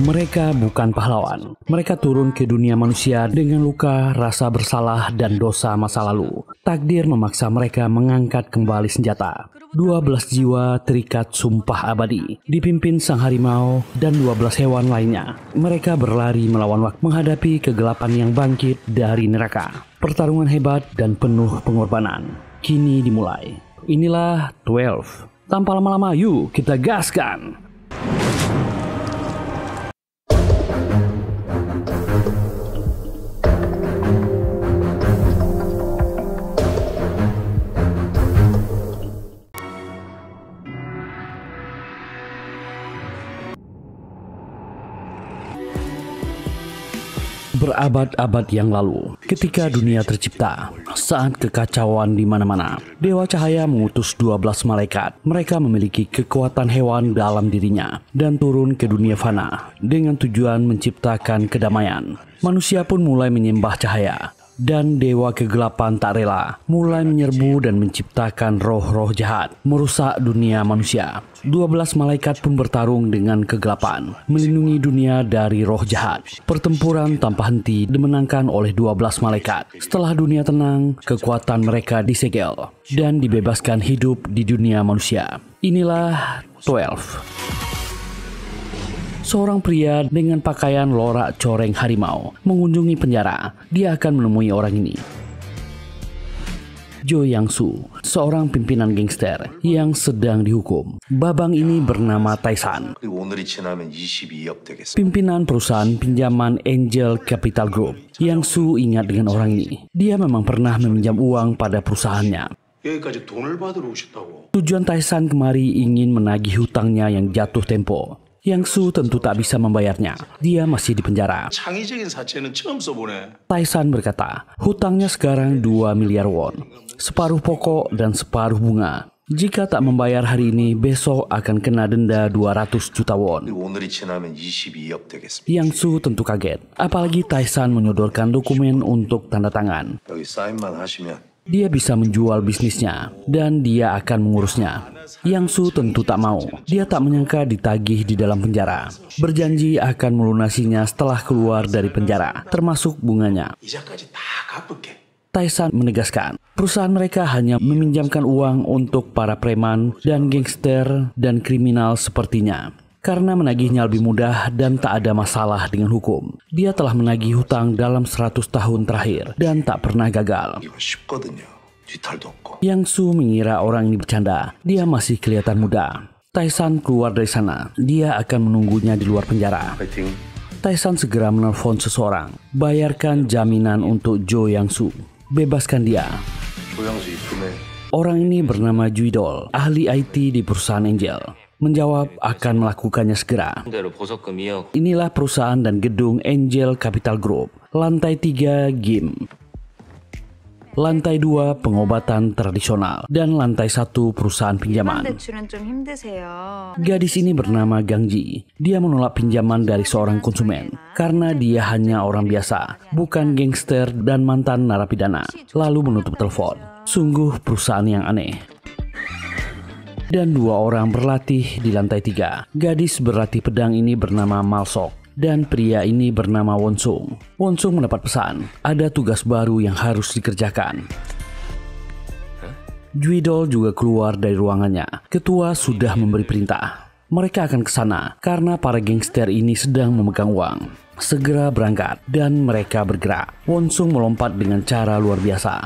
Mereka bukan pahlawan. Mereka turun ke dunia manusia dengan luka, rasa bersalah, dan dosa masa lalu. Takdir memaksa mereka mengangkat kembali senjata. 12 jiwa terikat sumpah abadi, dipimpin sang harimau dan 12 hewan lainnya. Mereka berlari melawan waktu menghadapi kegelapan yang bangkit dari neraka. Pertarungan hebat dan penuh pengorbanan kini dimulai. Inilah 12. Tanpa lama-lama, yuk kita gaskan! Berabad-abad yang lalu, ketika dunia tercipta, saat kekacauan di mana-mana, Dewa Cahaya mengutus 12 malaikat. Mereka memiliki kekuatan hewan dalam dirinya dan turun ke dunia fana dengan tujuan menciptakan kedamaian. Manusia pun mulai menyembah cahaya. Dan dewa kegelapan tak rela, mulai menyerbu dan menciptakan roh-roh jahat, merusak dunia manusia. 12 malaikat pun bertarung dengan kegelapan, melindungi dunia dari roh jahat. Pertempuran tanpa henti dimenangkan oleh 12 malaikat. Setelah dunia tenang, kekuatan mereka disegel dan dibebaskan hidup di dunia manusia. Inilah 12. Seorang pria dengan pakaian lorak coreng harimau mengunjungi penjara. Dia akan menemui orang ini. Jo Yang-soo, seorang pimpinan gangster yang sedang dihukum. Babang ini bernama Tae-san, pimpinan perusahaan pinjaman Angel Capital Group. Yang-soo ingat dengan orang ini. Dia memang pernah meminjam uang pada perusahaannya. Tujuan Tae-san kemari ingin menagih hutangnya yang jatuh tempo. Yang-soo tentu tak bisa membayarnya. Dia masih di penjara. Tae-san berkata, hutangnya sekarang 2 miliar won, separuh pokok dan separuh bunga. Jika tak membayar hari ini, besok akan kena denda 200 juta won. Yang-soo tentu kaget, apalagi Tae-san menyodorkan dokumen untuk tanda tangan. Dia bisa menjual bisnisnya dan dia akan mengurusnya. Yang-soo tentu tak mau. Dia tak menyangka ditagih di dalam penjara. Berjanji akan melunasinya setelah keluar dari penjara, termasuk bunganya. Tae-san menegaskan, perusahaan mereka hanya meminjamkan uang untuk para preman dan gangster dan kriminal sepertinya. Karena menagihnya lebih mudah dan tak ada masalah dengan hukum. Dia telah menagih hutang dalam 100 tahun terakhir dan tak pernah gagal. Yang-soo mengira orang ini bercanda. Dia masih kelihatan muda. Tae-san keluar dari sana. Dia akan menunggunya di luar penjara. Tae-san segera menelpon seseorang. Bayarkan jaminan untuk Jo Yang-soo. Bebaskan dia. Orang ini bernama Juidol, ahli IT di perusahaan Angel. Menjawab akan melakukannya segera. Inilah perusahaan dan gedung Angel Capital Group. Lantai 3 gym. Lantai 2 pengobatan tradisional. Dan lantai 1 perusahaan pinjaman. Gadis ini bernama Gangji. Dia menolak pinjaman dari seorang konsumen. Karena dia hanya orang biasa, bukan gangster dan mantan narapidana. Lalu menutup telepon. Sungguh perusahaan yang aneh. Dan 2 orang berlatih di lantai 3. Gadis berlatih pedang ini bernama Malsok dan pria ini bernama Wonsung. Wonsung mendapat pesan, ada tugas baru yang harus dikerjakan. Juidol juga keluar dari ruangannya. Ketua sudah memberi perintah. Mereka akan ke sana karena para gangster ini sedang memegang uang. Segera berangkat dan mereka bergerak. Wonsung melompat dengan cara luar biasa.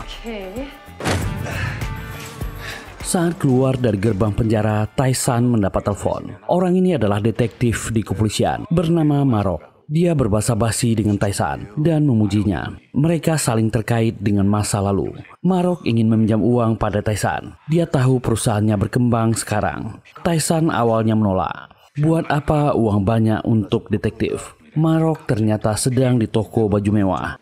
Saat keluar dari gerbang penjara, Tae-san mendapat telepon. Orang ini adalah detektif di kepolisian bernama Marok. Dia berbahasa basi dengan Tae-san dan memujinya. Mereka saling terkait dengan masa lalu. Marok ingin meminjam uang pada Tae-san. Dia tahu perusahaannya berkembang sekarang. Tae-san awalnya menolak. Buat apa uang banyak untuk detektif? Marok ternyata sedang di toko baju mewah.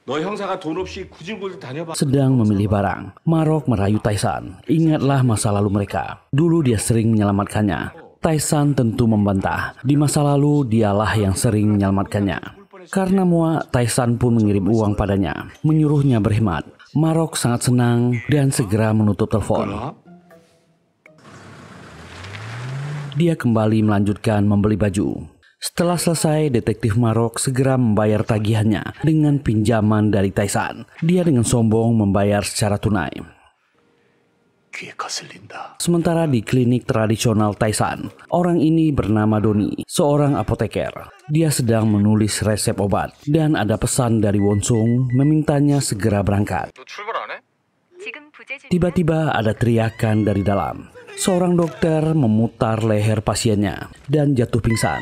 Sedang memilih barang. Marok merayu Tae-san. Ingatlah masa lalu mereka. Dulu dia sering menyelamatkannya. Tae-san tentu membantah. Di masa lalu dialah yang sering menyelamatkannya. Karena muak, Tae-san pun mengirim uang padanya, menyuruhnya berhemat. Marok sangat senang dan segera menutup telepon. Dia kembali melanjutkan membeli baju. Setelah selesai, detektif Marok segera membayar tagihannya dengan pinjaman dari Taisan. Dia dengan sombong membayar secara tunai. Sementara di klinik tradisional Taisan, orang ini bernama Doni, seorang apoteker. Dia sedang menulis resep obat dan ada pesan dari Wonsung memintanya segera berangkat. Tiba-tiba ada teriakan dari dalam. Seorang dokter memutar leher pasiennya dan jatuh pingsan.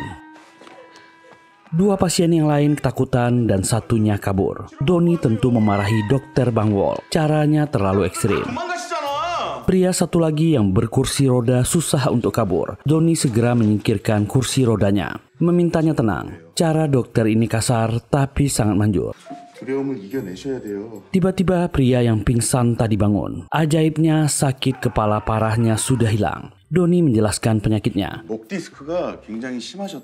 Dua pasien yang lain ketakutan dan satunya kabur. Doni tentu memarahi dokter Bangwol. Caranya terlalu ekstrim. Pria satu lagi yang berkursi roda susah untuk kabur. Doni segera menyingkirkan kursi rodanya, memintanya tenang. Cara dokter ini kasar tapi sangat manjur. Tiba-tiba pria yang pingsan tadi bangun. Ajaibnya sakit kepala parahnya sudah hilang. Doni menjelaskan penyakitnya.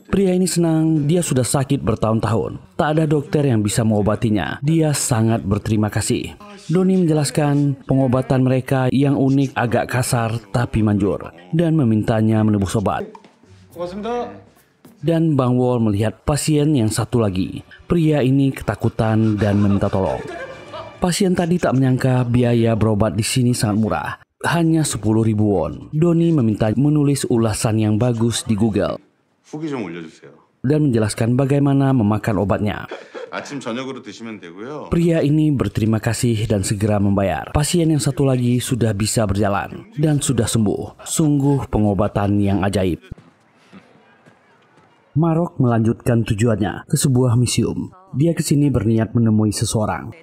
Pria ini senang, dia sudah sakit bertahun-tahun. Tak ada dokter yang bisa mengobatinya. Dia sangat berterima kasih. Doni menjelaskan pengobatan mereka yang unik, agak kasar tapi manjur, dan memintanya menebus obat. Dan Bang Wol melihat pasien yang satu lagi. Pria ini ketakutan dan meminta tolong. Pasien tadi tak menyangka biaya berobat di sini sangat murah. Hanya 10.000 won. Doni meminta menulis ulasan yang bagus di Google dan menjelaskan bagaimana memakan obatnya. Pria ini berterima kasih dan segera membayar. Pasien yang satu lagi sudah bisa berjalan dan sudah sembuh. Sungguh pengobatan yang ajaib. Marok melanjutkan tujuannya ke sebuah museum. Dia ke sini berniat menemui seseorang.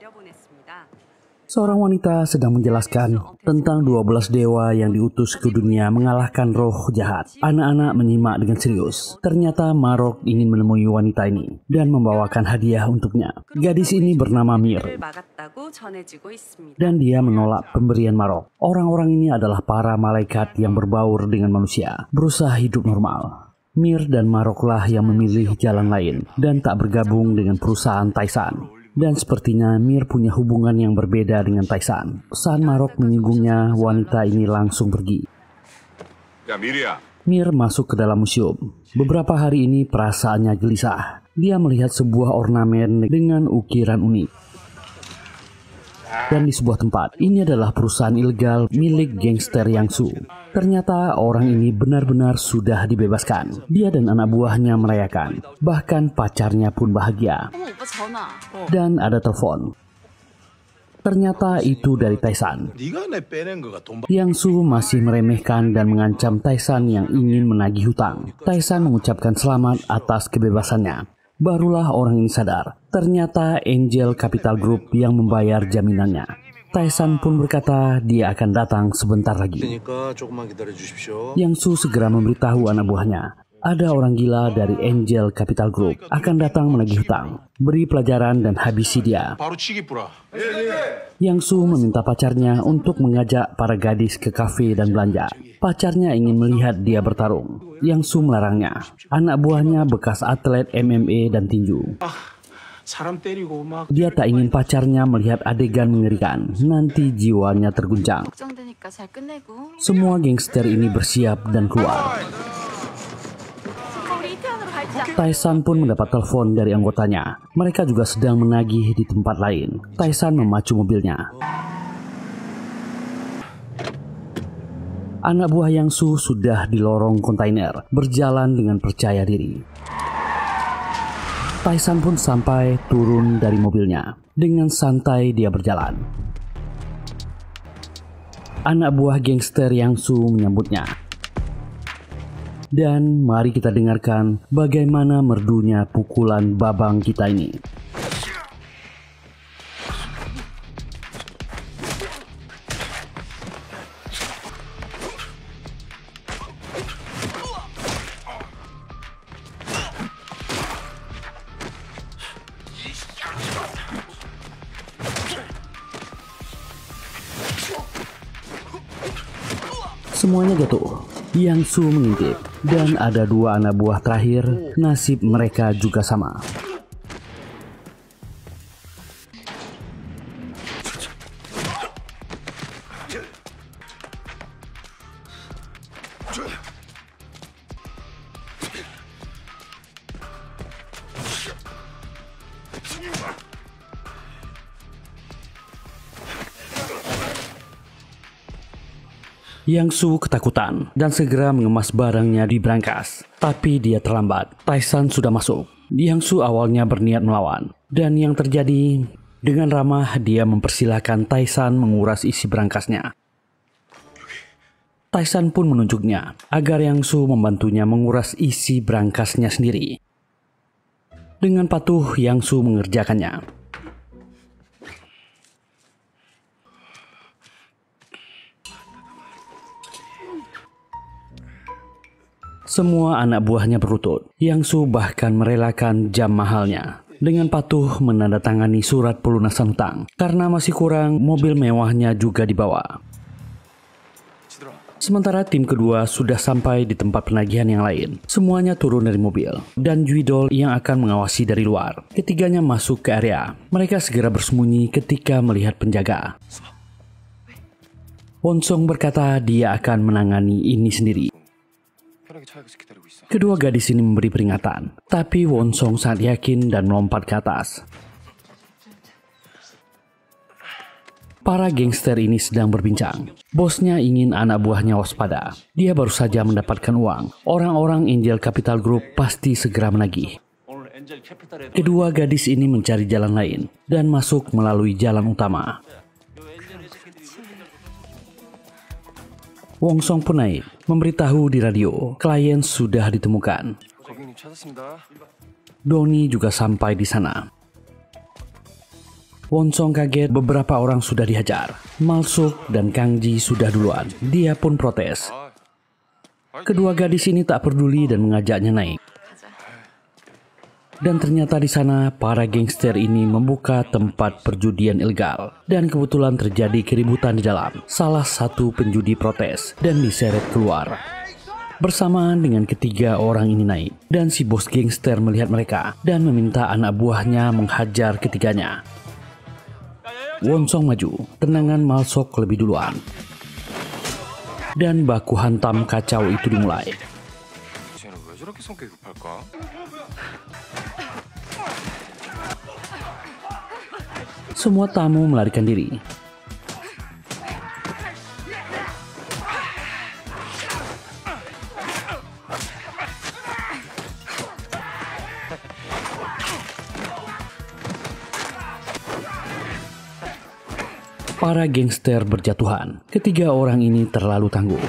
Seorang wanita sedang menjelaskan tentang 12 dewa yang diutus ke dunia mengalahkan roh jahat. Anak-anak menyimak dengan serius. Ternyata Marok ingin menemui wanita ini dan membawakan hadiah untuknya. Gadis ini bernama Mir. Dan dia menolak pemberian Marok. Orang-orang ini adalah para malaikat yang berbaur dengan manusia, berusaha hidup normal. Mir dan Maroklah yang memilih jalan lain dan tak bergabung dengan perusahaan Taisan. Dan sepertinya Mir punya hubungan yang berbeda dengan Taisan. Saat Marok menyinggungnya, wanita ini langsung pergi. Mir masuk ke dalam museum. Beberapa hari ini perasaannya gelisah. Dia melihat sebuah ornamen dengan ukiran unik. Dan di sebuah tempat, ini adalah perusahaan ilegal milik gangster Yang-su. Ternyata orang ini benar-benar sudah dibebaskan. Dia dan anak buahnya merayakan. Bahkan pacarnya pun bahagia. Dan ada telepon. Ternyata itu dari Taisan. Yang-su masih meremehkan dan mengancam Taisan yang ingin menagih hutang. Taisan mengucapkan selamat atas kebebasannya. Barulah orang ini sadar, ternyata Angel Capital Group yang membayar jaminannya. Taisan pun berkata dia akan datang sebentar lagi. Yang-su segera memberitahu anak buahnya. Ada orang gila dari Angel Capital Group akan datang menagih hutang. Beri pelajaran dan habisi dia. Yang-su meminta pacarnya untuk mengajak para gadis ke kafe dan belanja. Pacarnya ingin melihat dia bertarung. Yang-su melarangnya. Anak buahnya bekas atlet MMA dan tinju. Dia tak ingin pacarnya melihat adegan mengerikan. Nanti jiwanya terguncang. Semua gangster ini bersiap dan keluar. Taisan pun mendapat telepon dari anggotanya. Mereka juga sedang menagih di tempat lain. Taisan memacu mobilnya. Anak buah Yang-su sudah di lorong kontainer, berjalan dengan percaya diri. Taisan pun sampai turun dari mobilnya. Dengan santai dia berjalan. Anak buah gangster Yang-su menyambutnya. Dan mari kita dengarkan bagaimana merdunya pukulan babang kita ini. Semuanya jatuh. Yang-su mengintip. Dan ada dua anak buah terakhir, nasib mereka juga sama. Yang Su ketakutan dan segera mengemas barangnya di brankas. Tapi dia terlambat. Taisan sudah masuk. Yang Su awalnya berniat melawan. Dan yang terjadi, dengan ramah dia mempersilahkan Taisan menguras isi brankasnya. Taisan pun menunjuknya agar Yang Su membantunya menguras isi brankasnya sendiri. Dengan patuh Yang Su mengerjakannya. Semua anak buahnya berlutut. Yang Su bahkan merelakan jam mahalnya dengan patuh menandatangani surat pelunasan hutang. Karena masih kurang, mobil mewahnya juga dibawa. Sementara tim kedua sudah sampai di tempat penagihan yang lain. Semuanya turun dari mobil dan Juidol yang akan mengawasi dari luar. Ketiganya masuk ke area. Mereka segera bersembunyi ketika melihat penjaga. Wonsong berkata dia akan menangani ini sendiri. Kedua gadis ini memberi peringatan, tapi Wonsong sangat yakin dan melompat ke atas. Para gangster ini sedang berbincang. Bosnya ingin anak buahnya waspada. Dia baru saja mendapatkan uang. Orang-orang Angel Capital Group pasti segera menagih. Kedua gadis ini mencari jalan lain dan masuk melalui jalan utama. Wonsong pun naik, memberitahu di radio, klien sudah ditemukan. Doni juga sampai di sana. Wonsong kaget beberapa orang sudah dihajar. Malsuk dan Kangji sudah duluan. Dia pun protes. Kedua gadis ini tak peduli dan mengajaknya naik. Dan ternyata di sana para gangster ini membuka tempat perjudian ilegal. Dan kebetulan terjadi keributan di dalam. Salah satu penjudi protes dan diseret keluar. Bersamaan dengan ketiga orang ini naik. Dan si bos gangster melihat mereka dan meminta anak buahnya menghajar ketiganya. Wonsong maju, tendangan Malsok lebih duluan. Dan baku hantam kacau itu dimulai. Semua tamu melarikan diri. Para gangster berjatuhan. Ketiga orang ini terlalu tangguh.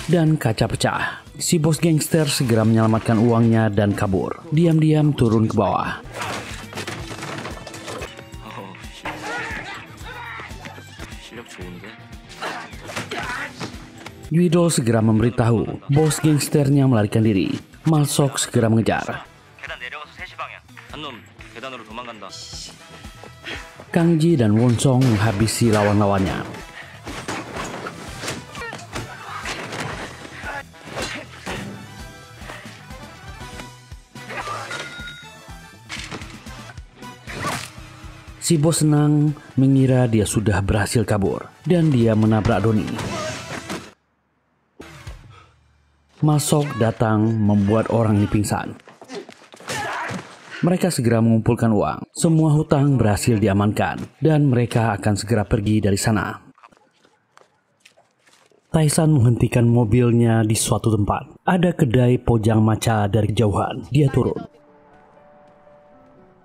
Dan kaca pecah. Si bos gangster segera menyelamatkan uangnya dan kabur. Diam-diam turun ke bawah. Juidol segera memberitahu bos gangsternya melarikan diri. Malsok segera mengejar. Kangji dan Wonsong menghabisi lawan-lawannya. Si bos senang mengira dia sudah berhasil kabur dan dia menabrak Doni. Malsok datang membuat orang ini pingsan. Mereka segera mengumpulkan uang. Semua hutang berhasil diamankan dan mereka akan segera pergi dari sana. Taisan menghentikan mobilnya di suatu tempat. Ada kedai pojang maca dari kejauhan. Dia turun.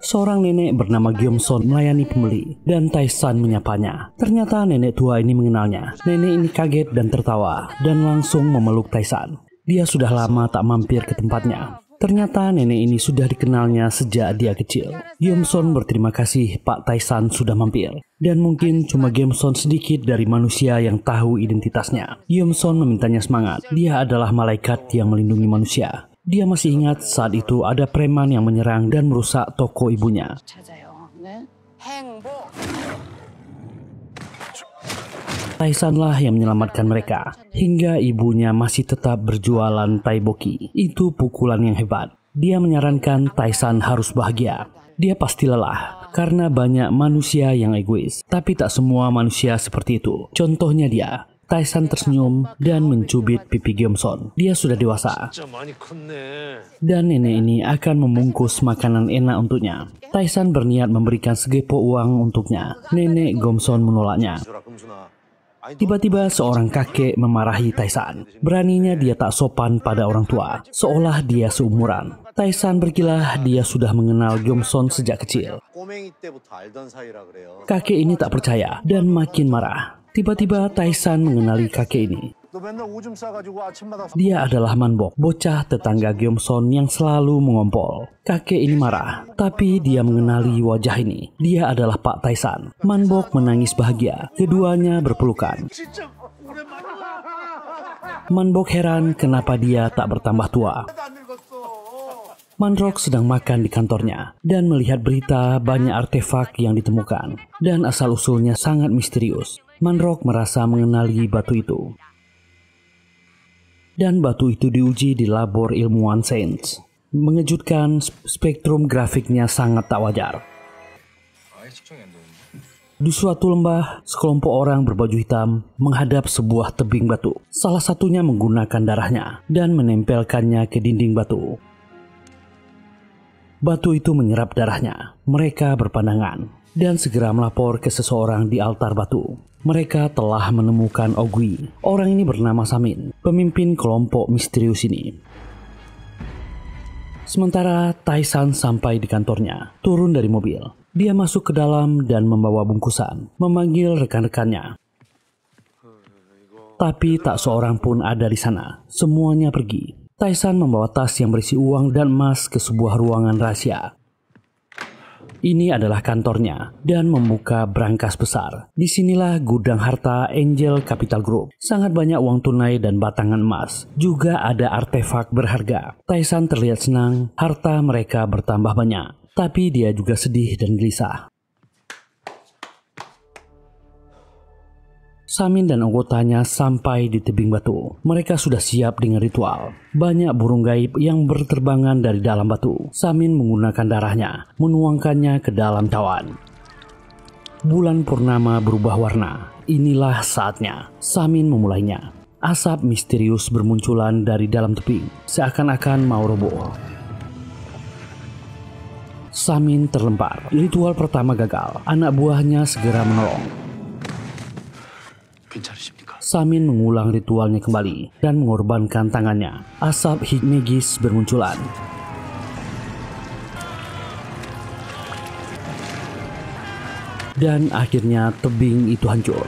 Seorang nenek bernama Gyomson melayani pembeli dan Taisan menyapanya. Ternyata nenek tua ini mengenalnya. Nenek ini kaget dan tertawa dan langsung memeluk Taisan. Dia sudah lama tak mampir ke tempatnya. Ternyata nenek ini sudah dikenalnya sejak dia kecil. Gyomson berterima kasih Pak Taisan sudah mampir. Dan mungkin cuma Gyomson sedikit dari manusia yang tahu identitasnya. Gyomson memintanya semangat. Dia adalah malaikat yang melindungi manusia. Dia masih ingat saat itu ada preman yang menyerang dan merusak toko ibunya. Taisanlah yang menyelamatkan mereka, hingga ibunya masih tetap berjualan taiboki. Itu pukulan yang hebat. Dia menyarankan Taisan harus bahagia. Dia pasti lelah, karena banyak manusia yang egois. Tapi tak semua manusia seperti itu. Contohnya dia. Tae-san tersenyum dan mencubit pipi Gyeom-son. Dia sudah dewasa. Dan nenek ini akan membungkus makanan enak untuknya. Tae-san berniat memberikan segepo uang untuknya. Nenek Gyeom-son menolaknya. Tiba-tiba seorang kakek memarahi Tae-san. Beraninya dia tak sopan pada orang tua, seolah dia seumuran. Tae-san berkilah dia sudah mengenal Gyeom-son sejak kecil. Kakek ini tak percaya dan makin marah. Tiba-tiba Tae-san mengenali kakek ini. Dia adalah Manbok, bocah tetangga Gyeom-son yang selalu mengompol. Kakek ini marah, tapi dia mengenali wajah ini. Dia adalah Pak Tae-san. Manbok menangis bahagia. Keduanya berpelukan. Manbok heran kenapa dia tak bertambah tua. Manrok sedang makan di kantornya dan melihat berita banyak artefak yang ditemukan dan asal-usulnya sangat misterius. Manrok merasa mengenali batu itu. Dan batu itu diuji di labor ilmuwan sains. Mengejutkan, spektrum grafiknya sangat tak wajar. Di suatu lembah, sekelompok orang berbaju hitam menghadap sebuah tebing batu. Salah satunya menggunakan darahnya dan menempelkannya ke dinding batu. Batu itu menyerap darahnya. Mereka berpandangan dan segera melapor ke seseorang di altar batu. Mereka telah menemukan Ogui. Orang ini bernama Samin, pemimpin kelompok misterius ini. Sementara Tae-san sampai di kantornya, turun dari mobil. Dia masuk ke dalam dan membawa bungkusan, memanggil rekan-rekannya. Tapi tak seorang pun ada di sana. Semuanya pergi. Tae-san membawa tas yang berisi uang dan emas ke sebuah ruangan rahasia. Ini adalah kantornya dan membuka brankas besar. Disinilah gudang harta Angel Capital Group. Sangat banyak uang tunai dan batangan emas. Juga ada artefak berharga. Tae-san terlihat senang, harta mereka bertambah banyak. Tapi dia juga sedih dan gelisah. Samin dan anggotanya sampai di tebing batu. Mereka sudah siap dengan ritual. Banyak burung gaib yang berterbangan dari dalam batu. Samin menggunakan darahnya, menuangkannya ke dalam cawan. Bulan purnama berubah warna. Inilah saatnya. Samin memulainya. Asap misterius bermunculan dari dalam tebing, seakan-akan mau roboh. Samin terlempar. Ritual pertama gagal. Anak buahnya segera menolong. Samin mengulang ritualnya kembali dan mengorbankan tangannya. Asap magis bermunculan. Dan akhirnya tebing itu hancur.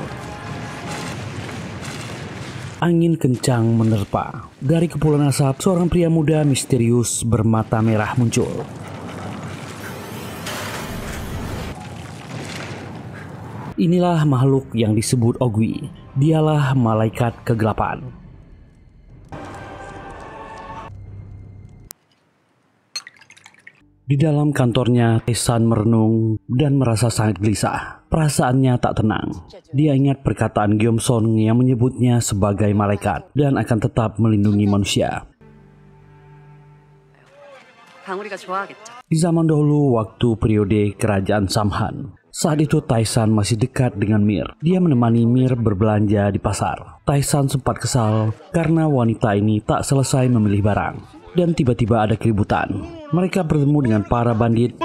Angin kencang menerpa. Dari kepulan asap, seorang pria muda misterius bermata merah muncul. Inilah makhluk yang disebut Ogui. Dialah malaikat kegelapan. Di dalam kantornya, Tae-san merenung dan merasa sangat gelisah. Perasaannya tak tenang. Dia ingat perkataan Gyeom-son yang menyebutnya sebagai malaikat dan akan tetap melindungi manusia. Di zaman dahulu, waktu periode kerajaan Samhan, saat itu Tae-san masih dekat dengan Mir. Dia menemani Mir berbelanja di pasar. Tae-san sempat kesal karena wanita ini tak selesai memilih barang. Dan tiba-tiba ada keributan. Mereka bertemu dengan para bandit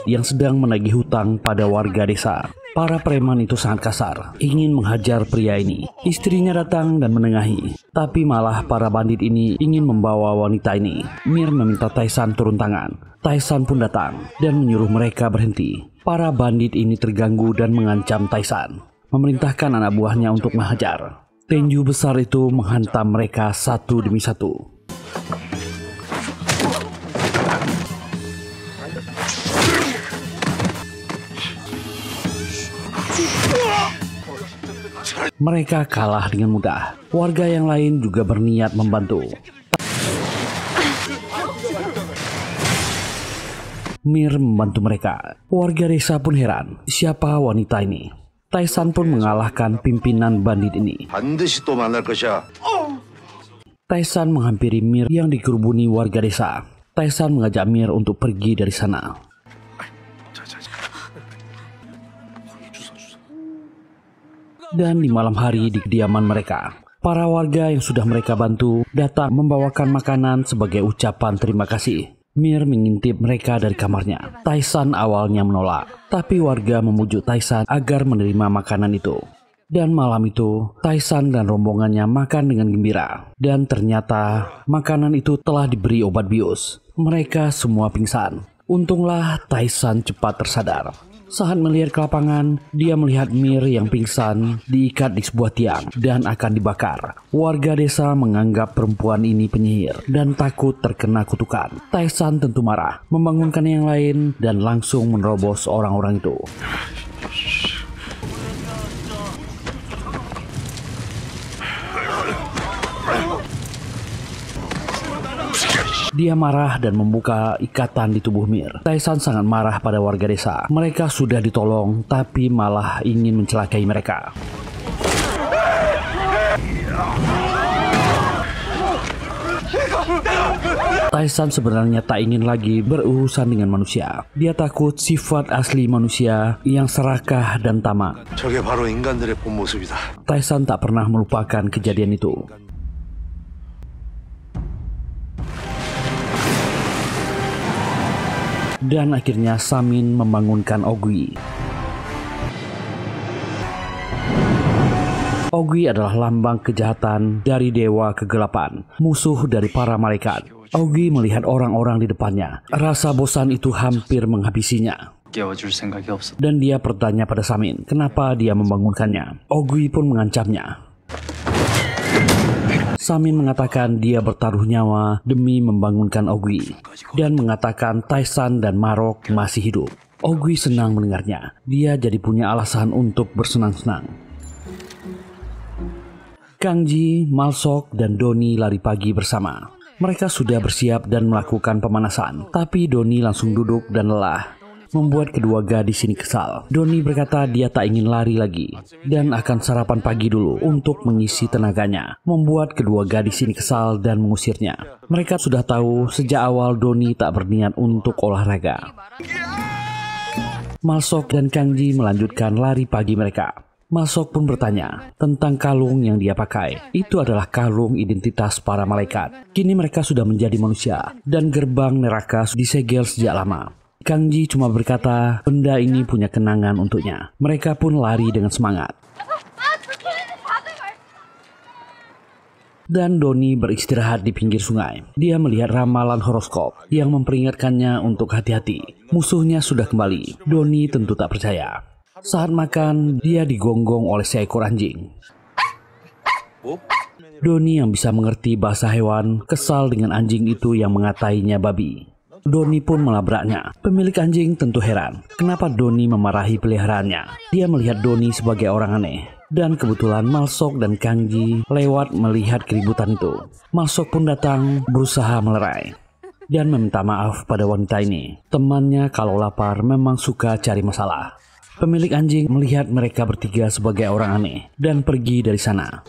yang sedang menagih hutang pada warga desa. Para preman itu sangat kasar, ingin menghajar pria ini. Istrinya datang dan menengahi, tapi malah para bandit ini ingin membawa wanita ini. Mir meminta Tae-san turun tangan. Tae-san pun datang dan menyuruh mereka berhenti. Para bandit ini terganggu dan mengancam Tae-san, memerintahkan anak buahnya untuk menghajar. Tinju besar itu menghantam mereka satu demi satu. Mereka kalah dengan mudah. Warga yang lain juga berniat membantu. Mir membantu mereka. Warga desa pun heran, siapa wanita ini? Tae-san pun mengalahkan pimpinan bandit ini. Tae-san menghampiri Mir yang dikerubuni warga desa. Tae-san mengajak Mir untuk pergi dari sana. Dan di malam hari di kediaman mereka, para warga yang sudah mereka bantu datang membawakan makanan sebagai ucapan terima kasih. Mir mengintip mereka dari kamarnya. Tae-san awalnya menolak, tapi warga memujuk Tae-san agar menerima makanan itu. Dan malam itu, Tae-san dan rombongannya makan dengan gembira. Dan ternyata makanan itu telah diberi obat bius. Mereka semua pingsan. Untunglah Tae-san cepat tersadar. Saat melihat ke lapangan, dia melihat Mir yang pingsan diikat di sebuah tiang dan akan dibakar. Warga desa menganggap perempuan ini penyihir dan takut terkena kutukan. Tae-san tentu marah, membangunkan yang lain dan langsung menerobos orang-orang itu. Dia marah dan membuka ikatan di tubuh Mir. Tae-san sangat marah pada warga desa. Mereka sudah ditolong, tapi malah ingin mencelakai mereka. Tae-san sebenarnya tak ingin lagi berurusan dengan manusia. Dia takut sifat asli manusia yang serakah dan tamak. Tae-san tak pernah melupakan kejadian itu. Dan akhirnya Samin membangunkan Ogui. Ogui adalah lambang kejahatan dari dewa kegelapan, musuh dari para malaikat. Ogui melihat orang-orang di depannya. Rasa bosan itu hampir menghabisinya. Dan dia bertanya pada Samin, kenapa dia membangunkannya. Ogui pun mengancamnya. Samin mengatakan dia bertaruh nyawa demi membangunkan Ogui dan mengatakan Tae-san dan Marok masih hidup. Ogui senang mendengarnya. Dia jadi punya alasan untuk bersenang-senang. Kangji, Malsok, dan Doni lari pagi bersama. Mereka sudah bersiap dan melakukan pemanasan, tapi Doni langsung duduk dan lelah, membuat kedua gadis ini kesal. Doni berkata dia tak ingin lari lagi dan akan sarapan pagi dulu untuk mengisi tenaganya, membuat kedua gadis ini kesal dan mengusirnya. Mereka sudah tahu sejak awal Doni tak berniat untuk olahraga. Malsok dan Kangji melanjutkan lari pagi mereka. Malsok pun bertanya tentang kalung yang dia pakai. Itu adalah kalung identitas para malaikat. Kini mereka sudah menjadi manusia dan gerbang neraka disegel sejak lama. Kangji cuma berkata benda ini punya kenangan untuknya. Mereka pun lari dengan semangat. Dan Doni beristirahat di pinggir sungai. Dia melihat ramalan horoskop yang memperingatkannya untuk hati-hati. Musuhnya sudah kembali. Doni tentu tak percaya. Saat makan, dia digonggong oleh seekor anjing. Doni yang bisa mengerti bahasa hewan kesal dengan anjing itu yang mengatainya babi. Doni pun melabraknya. Pemilik anjing tentu heran. Kenapa Doni memarahi peliharaannya? Dia melihat Doni sebagai orang aneh. Dan kebetulan Malsok dan Kangji lewat melihat keributan itu. Malsok pun datang berusaha melerai dan meminta maaf pada wanita ini. Temannya kalau lapar memang suka cari masalah. Pemilik anjing melihat mereka bertiga sebagai orang aneh dan pergi dari sana.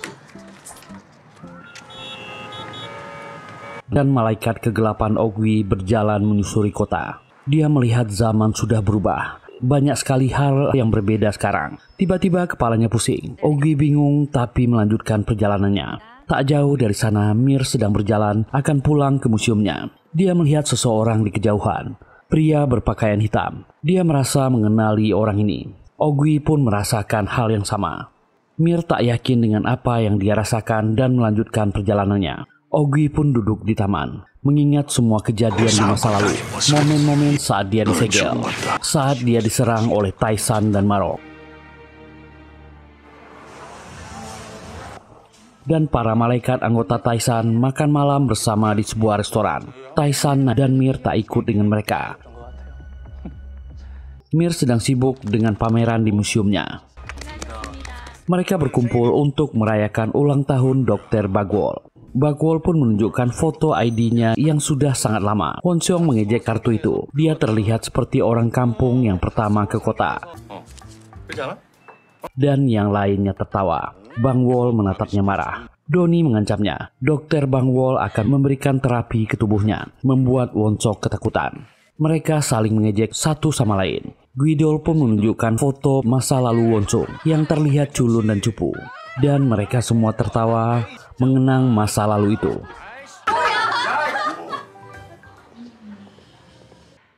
Dan malaikat kegelapan Ogui berjalan menyusuri kota. Dia melihat zaman sudah berubah. Banyak sekali hal yang berbeda sekarang. Tiba-tiba kepalanya pusing. Ogui bingung tapi melanjutkan perjalanannya. Tak jauh dari sana, Mir sedang berjalan akan pulang ke museumnya. Dia melihat seseorang di kejauhan. Pria berpakaian hitam. Dia merasa mengenali orang ini. Ogui pun merasakan hal yang sama. Mir tak yakin dengan apa yang dia rasakan dan melanjutkan perjalanannya. Ogui pun duduk di taman, mengingat semua kejadian di masa lalu. Momen-momen saat dia disegel, saat dia diserang oleh Tae-san dan Marok. Dan para malaikat anggota Tae-san makan malam bersama di sebuah restoran. Tae-san dan Mir tak ikut dengan mereka. Mir sedang sibuk dengan pameran di museumnya. Mereka berkumpul untuk merayakan ulang tahun Dr. Bagwol. Bagwol pun menunjukkan foto ID-nya yang sudah sangat lama. Won Seong mengejek kartu itu. Dia terlihat seperti orang kampung yang pertama ke kota. Dan yang lainnya tertawa. Bang Wol menatapnya marah. Doni mengancamnya. Dokter Bang Wol akan memberikan terapi ke tubuhnya, membuat Won Seong ketakutan. Mereka saling mengejek satu sama lain. Guidol pun menunjukkan foto masa lalu Wonsung yang terlihat culun dan cupu. Dan mereka semua tertawa mengenang masa lalu itu.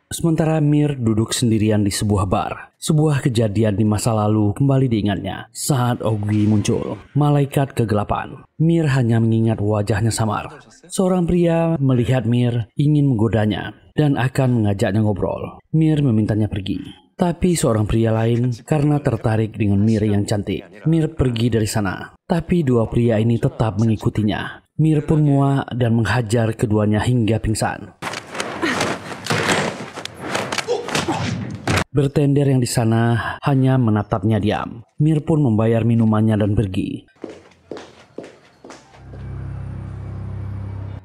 Sementara Mir duduk sendirian di sebuah bar. Sebuah kejadian di masa lalu kembali diingatnya saat Ogui muncul, malaikat kegelapan. Mir hanya mengingat wajahnya samar. Seorang pria melihat Mir ingin menggodanya dan akan mengajaknya ngobrol. Mir memintanya pergi. Tapi seorang pria lain karena tertarik dengan Mir yang cantik. Mir pergi dari sana. Tapi dua pria ini tetap mengikutinya. Mir pun muak dan menghajar keduanya hingga pingsan. Bertender yang di sana hanya menatapnya diam. Mir pun membayar minumannya dan pergi.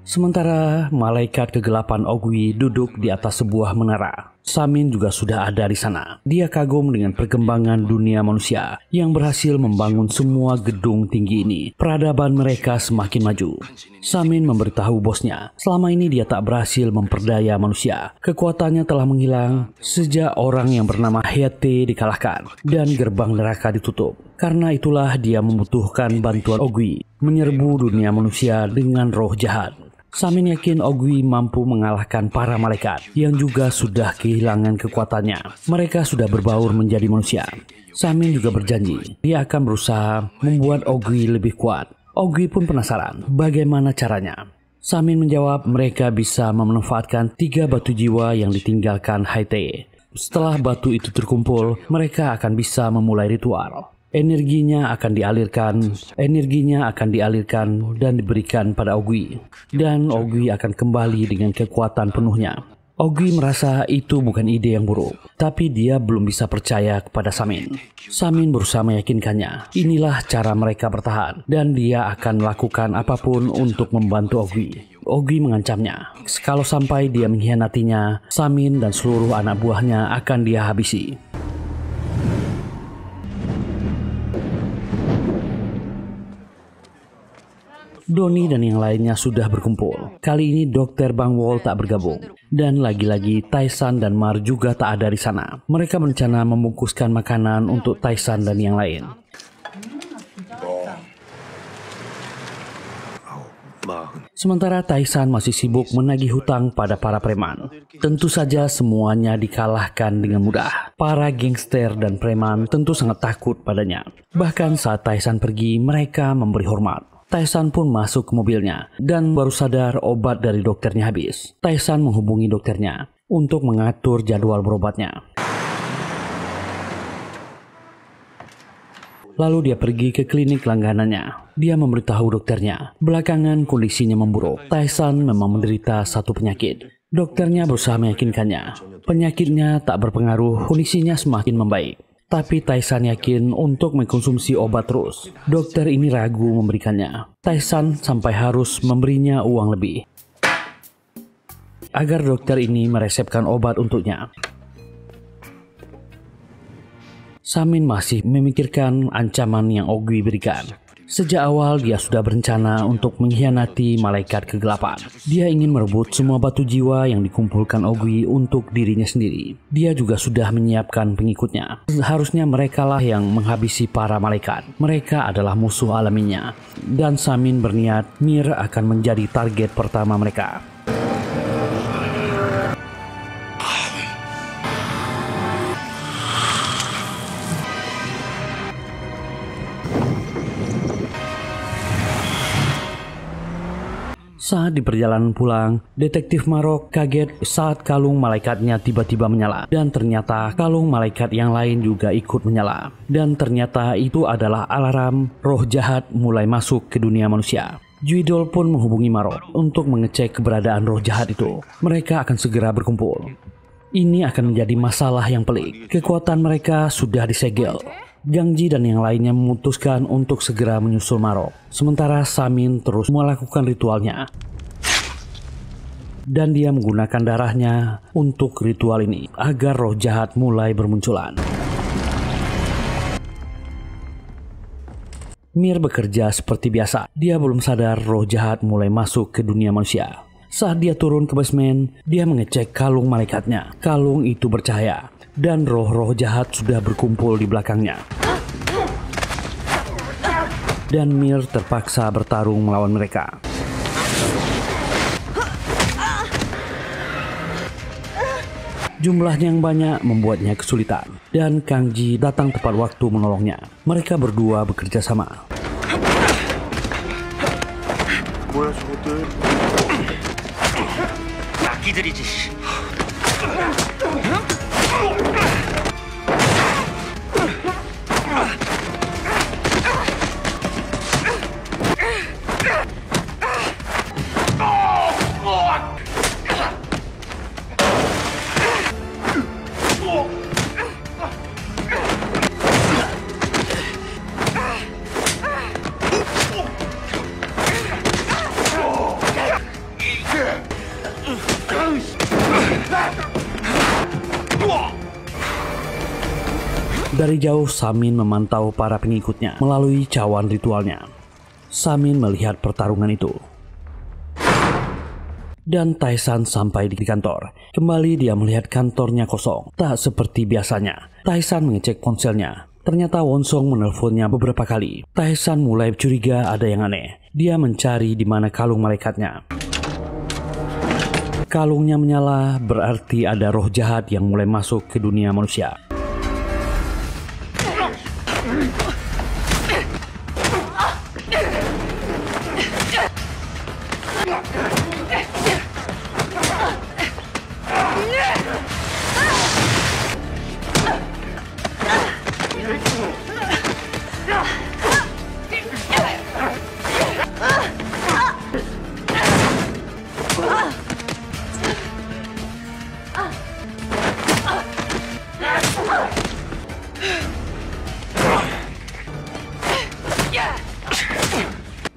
Sementara malaikat kegelapan Ogui duduk di atas sebuah menara. Samin juga sudah ada di sana. Dia kagum dengan perkembangan dunia manusia yang berhasil membangun semua gedung tinggi ini. Peradaban mereka semakin maju. Samin memberitahu bosnya, selama ini dia tak berhasil memperdaya manusia. Kekuatannya telah menghilang sejak orang yang bernama Hayate dikalahkan dan gerbang neraka ditutup. Karena itulah dia membutuhkan bantuan Ogui menyerbu dunia manusia dengan roh jahat. Samin yakin Ogui mampu mengalahkan para malaikat yang juga sudah kehilangan kekuatannya. Mereka sudah berbaur menjadi manusia. Samin juga berjanji dia akan berusaha membuat Ogui lebih kuat. Ogui pun penasaran bagaimana caranya. Samin menjawab mereka bisa memanfaatkan 3 batu jiwa yang ditinggalkan Hayate. Setelah batu itu terkumpul, mereka akan bisa memulai ritual. Energinya akan dialirkan dan diberikan pada Ogui. Dan Ogui akan kembali dengan kekuatan penuhnya. Ogui merasa itu bukan ide yang buruk, tapi dia belum bisa percaya kepada Samin. Samin berusaha meyakinkannya, inilah cara mereka bertahan, dan dia akan melakukan apapun untuk membantu Ogui. Ogui mengancamnya, kalau sampai dia mengkhianatinya, Samin dan seluruh anak buahnya akan dia habisi. Doni dan yang lainnya sudah berkumpul. Kali ini Dr. Bang Wol tak bergabung. Dan lagi-lagi Taisan dan Mar juga tak ada di sana. Mereka berencana membungkuskan makanan untuk Taisan dan yang lain. Sementara Taisan masih sibuk menagih hutang pada para preman. Tentu saja semuanya dikalahkan dengan mudah. Para gangster dan preman tentu sangat takut padanya. Bahkan saat Taisan pergi, mereka memberi hormat. Taisan pun masuk ke mobilnya dan baru sadar obat dari dokternya habis. Taisan menghubungi dokternya untuk mengatur jadwal berobatnya. Lalu dia pergi ke klinik langganannya. Dia memberitahu dokternya, belakangan kondisinya memburuk. Taisan memang menderita satu penyakit. Dokternya berusaha meyakinkannya, penyakitnya tak berpengaruh, kondisinya semakin membaik. Tapi Taisan yakin untuk mengkonsumsi obat terus. Dokter ini ragu memberikannya. Taisan sampai harus memberinya uang lebih agar dokter ini meresepkan obat untuknya. Samin masih memikirkan ancaman yang Ogui berikan. Sejak awal dia sudah berencana untuk mengkhianati malaikat kegelapan. Dia ingin merebut semua batu jiwa yang dikumpulkan Ogui untuk dirinya sendiri. Dia juga sudah menyiapkan pengikutnya. Harusnya merekalah yang menghabisi para malaikat. Mereka adalah musuh alaminya. Dan Samin berniat Mir akan menjadi target pertama mereka. Saat di perjalanan pulang, detektif Marok kaget saat kalung malaikatnya tiba-tiba menyala. Dan ternyata kalung malaikat yang lain juga ikut menyala. Dan ternyata itu adalah alarm roh jahat mulai masuk ke dunia manusia. Juidol pun menghubungi Marok untuk mengecek keberadaan roh jahat itu. Mereka akan segera berkumpul. Ini akan menjadi masalah yang pelik. Kekuatan mereka sudah disegel. Gangji dan yang lainnya memutuskan untuk segera menyusul Marok. Sementara Samin terus melakukan ritualnya. Dan dia menggunakan darahnya untuk ritual ini agar roh jahat mulai bermunculan. Mir bekerja seperti biasa. Dia belum sadar roh jahat mulai masuk ke dunia manusia. Saat dia turun ke basement, dia mengecek kalung malaikatnya. Kalung itu bercahaya. dan roh-roh jahat sudah berkumpul di belakangnya. Dan Mir terpaksa bertarung melawan mereka. Jumlahnya yang banyak membuatnya kesulitan, dan Kang Ji datang tepat waktu menolongnya. Mereka berdua bekerja sama. Dari jauh Samin memantau para pengikutnya melalui cawan ritualnya. Samin melihat pertarungan itu. Dan Taisan sampai di kantor. Kembali dia melihat kantornya kosong. Tak seperti biasanya. Taisan mengecek ponselnya. Ternyata Wonsong menelponnya beberapa kali. Taisan mulai curiga ada yang aneh. Dia mencari di mana kalung malaikatnya. Kalungnya menyala, berarti ada roh jahat yang mulai masuk ke dunia manusia.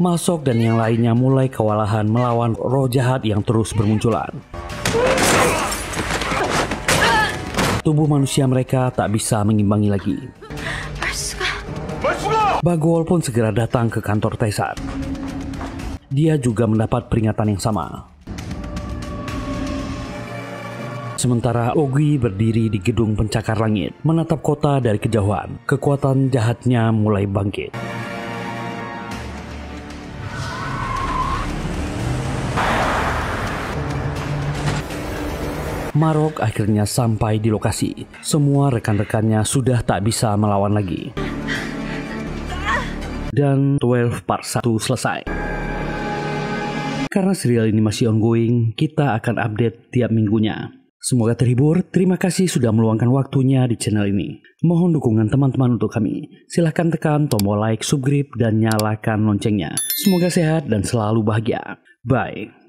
Masok dan yang lainnya mulai kewalahan melawan roh jahat yang terus bermunculan. Tubuh manusia mereka tak bisa mengimbangi lagi. Bagol pun segera datang ke kantor Taisan. Dia juga mendapat peringatan yang sama. Sementara Ogi berdiri di gedung pencakar langit, menatap kota dari kejauhan. Kekuatan jahatnya mulai bangkit. Marok akhirnya sampai di lokasi. Semua rekan-rekannya sudah tak bisa melawan lagi. Dan 12 part 1 selesai. Karena serial ini masih ongoing, kita akan update tiap minggunya. Semoga terhibur, terima kasih sudah meluangkan waktunya di channel ini. Mohon dukungan teman-teman untuk kami. Silahkan tekan tombol like, subscribe, dan nyalakan loncengnya. Semoga sehat dan selalu bahagia. Bye.